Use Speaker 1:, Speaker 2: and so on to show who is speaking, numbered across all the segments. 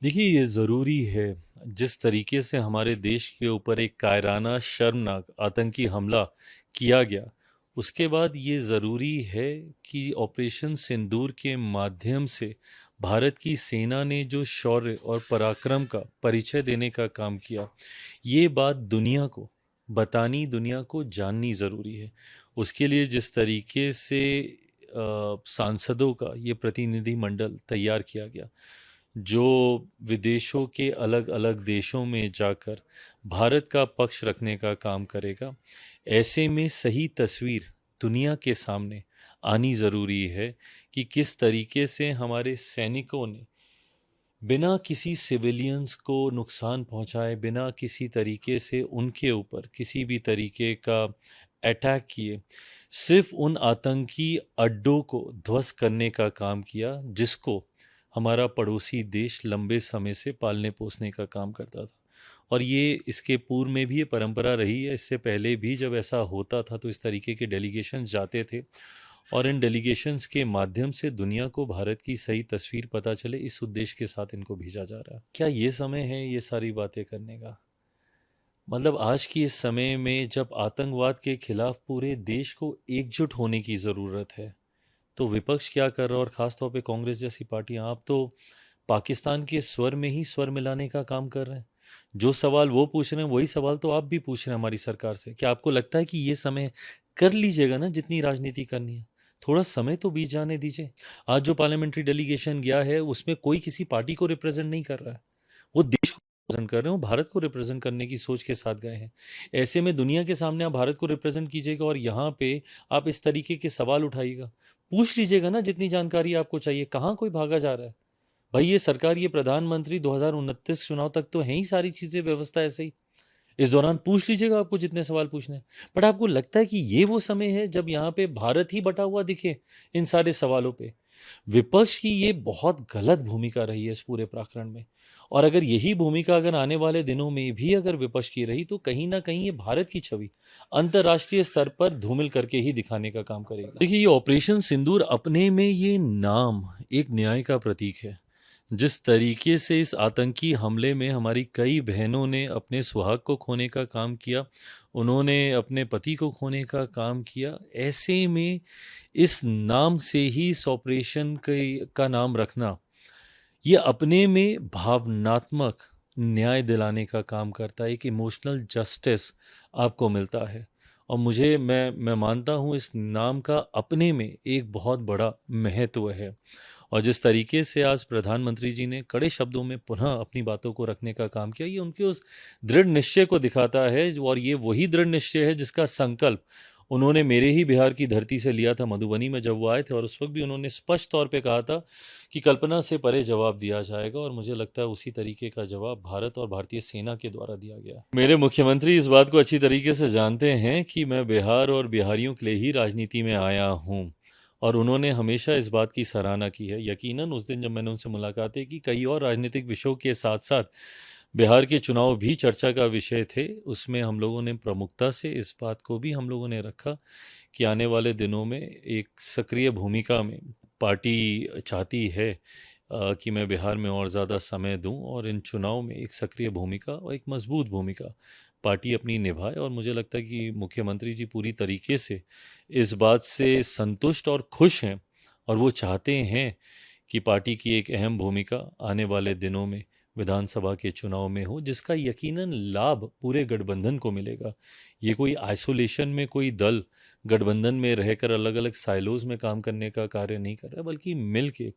Speaker 1: देखिए, ये ज़रूरी है। जिस तरीके से हमारे देश के ऊपर एक कायराना, शर्मनाक आतंकी हमला किया गया, उसके बाद ये ज़रूरी है कि ऑपरेशन सिंदूर के माध्यम से भारत की सेना ने जो शौर्य और पराक्रम का परिचय देने का काम किया, ये बात दुनिया को बतानी, दुनिया को जाननी ज़रूरी है। उसके लिए जिस तरीके से सांसदों का ये प्रतिनिधिमंडल तैयार किया गया, जो विदेशों के अलग-अलग देशों में जाकर भारत का पक्ष रखने का काम करेगा, ऐसे में सही तस्वीर दुनिया के सामने आनी ज़रूरी है कि किस तरीके से हमारे सैनिकों ने बिना किसी सिविलियंस को नुकसान पहुंचाए, बिना किसी तरीके से उनके ऊपर किसी भी तरीके का अटैक किए, सिर्फ उन आतंकी अड्डों को ध्वस्त करने का काम किया, जिसको हमारा पड़ोसी देश लंबे समय से पालने पोसने का काम करता था। और ये इसके पूर्व में भी ये परंपरा रही है। इससे पहले भी जब ऐसा होता था तो इस तरीके के डेलीगेशंस जाते थे और इन डेलीगेशंस के माध्यम से दुनिया को भारत की सही तस्वीर पता चले, इस उद्देश्य के साथ इनको भेजा जा रहा है। क्या ये समय है ये सारी बातें करने का? मतलब आज की इस समय में जब आतंकवाद के खिलाफ पूरे देश को एकजुट होने की ज़रूरत है, तो विपक्ष क्या कर रहा है? और ख़ास तौर पे कांग्रेस जैसी पार्टियां, आप तो पाकिस्तान के स्वर में ही स्वर मिलाने का काम कर रहे हैं। जो सवाल वो पूछ रहे हैं वही सवाल तो आप भी पूछ रहे हैं हमारी सरकार से। क्या आपको लगता है कि ये समय कर लीजिएगा ना, जितनी राजनीति करनी है? थोड़ा समय तो बीत जाने दीजिए। आज जो पार्लियामेंट्री डेलीगेशन गया है उसमें कोई किसी पार्टी को रिप्रेजेंट नहीं कर रहा है, वो देश को रिप्रेजेंट कर रहे हो, भारत को रिप्रेजेंट करने की सोच के साथ गए हैं। ऐसे में दुनिया के सामने आप भारत को रिप्रेजेंट कीजिएगा और यहाँ पे आप इस तरीके के सवाल उठाइएगा। पूछ लीजिएगा ना जितनी जानकारी आपको चाहिए। कहाँ कोई भागा जा रहा है? भाई ये सरकार, ये प्रधानमंत्री 2029 चुनाव तक तो हैं ही सारी चीज़ें, व्यवस्था ऐसे ही। इस दौरान पूछ लीजिएगा आपको जितने सवाल पूछने हैं। बट आपको लगता है कि ये वो समय है जब यहाँ पे भारत ही बटा हुआ दिखे इन सारे सवालों पे? विपक्ष की ये बहुत गलत भूमिका रही है इस पूरे प्रकरण में। और अगर यही भूमिका अगर आने वाले दिनों में भी अगर विपक्ष की रही, तो कहीं ना कहीं ये भारत की छवि अंतर्राष्ट्रीय स्तर पर धूमिल करके ही दिखाने का काम करेगा। देखिए, ये ऑपरेशन सिंदूर अपने में ये नाम एक न्याय का प्रतीक है। जिस तरीके से इस आतंकी हमले में हमारी कई बहनों ने अपने सुहाग को खोने का काम किया, उन्होंने अपने पति को खोने का काम किया, ऐसे में इस नाम से ही इस ऑपरेशन का नाम रखना, ये अपने में भावनात्मक न्याय दिलाने का काम करता है। एक इमोशनल जस्टिस आपको मिलता है। और मैं मानता हूँ इस नाम का अपने में एक बहुत बड़ा महत्व है। और जिस तरीके से आज प्रधानमंत्री जी ने कड़े शब्दों में पुनः अपनी बातों को रखने का काम किया, ये उनके उस दृढ़ निश्चय को दिखाता है। और ये वही दृढ़ निश्चय है जिसका संकल्प उन्होंने मेरे ही बिहार की धरती से लिया था, मधुबनी में जब वो आए थे। और उस वक्त भी उन्होंने स्पष्ट तौर पे कहा था कि कल्पना से परे जवाब दिया जाएगा। और मुझे लगता है उसी तरीके का जवाब भारत और भारतीय सेना के द्वारा दिया गया। मेरे मुख्यमंत्री इस बात को अच्छी तरीके से जानते हैं कि मैं बिहार और बिहारियों के लिए ही राजनीति में आया हूँ। और उन्होंने हमेशा इस बात की सराहना की है। यकीनन उस दिन जब मैंने उनसे मुलाकातें की, कई और राजनीतिक विषयों के साथ साथ बिहार के चुनाव भी चर्चा का विषय थे। उसमें हम लोगों ने प्रमुखता से इस बात को भी हम लोगों ने रखा कि आने वाले दिनों में एक सक्रिय भूमिका में पार्टी चाहती है कि मैं बिहार में और ज़्यादा समय दूं और इन चुनाव में एक सक्रिय भूमिका और एक मजबूत भूमिका पार्टी अपनी निभाए। और मुझे लगता है कि मुख्यमंत्री जी पूरी तरीके से इस बात से संतुष्ट और खुश हैं। और वो चाहते हैं कि पार्टी की एक अहम भूमिका आने वाले दिनों में विधानसभा के चुनाव में हो, जिसका यकीनन लाभ पूरे गठबंधन को मिलेगा। ये कोई आइसोलेशन में कोई दल गठबंधन में रहकर अलग अलग साइलोज में काम करने का कार्य नहीं कर रहा है, बल्कि मिल के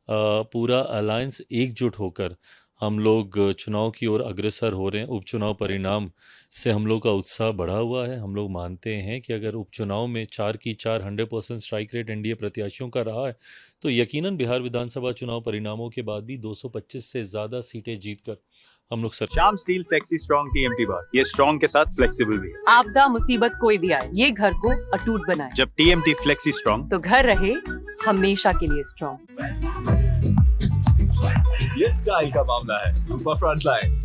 Speaker 1: पूरा अलायंस एकजुट होकर हम लोग चुनाव की ओर अग्रसर हो रहे हैं। उपचुनाव परिणाम से हम लोग का उत्साह बढ़ा हुआ है। हम लोग मानते हैं कि अगर उपचुनाव में 4 की 4 100% स्ट्राइक रेट एनडीए प्रत्याशियों का रहा है, तो यकीनन बिहार विधानसभा चुनाव परिणामों के बाद भी 225 से ज़्यादा सीटें जीतकर हम लोग
Speaker 2: Shyam steel flexi strong TMT बार, ये स्ट्रॉन्ग के साथ फ्लेक्सिबल भी है।
Speaker 3: आपदा मुसीबत कोई भी आए, ये घर को अटूट बनाए।
Speaker 2: जब टीएमटी फ्लेक्सी स्ट्रॉन्ग,
Speaker 3: तो घर रहे हमेशा के लिए स्ट्रॉन्ग।
Speaker 4: ये स्टाइल का मामला है, फ्रंट लाइन।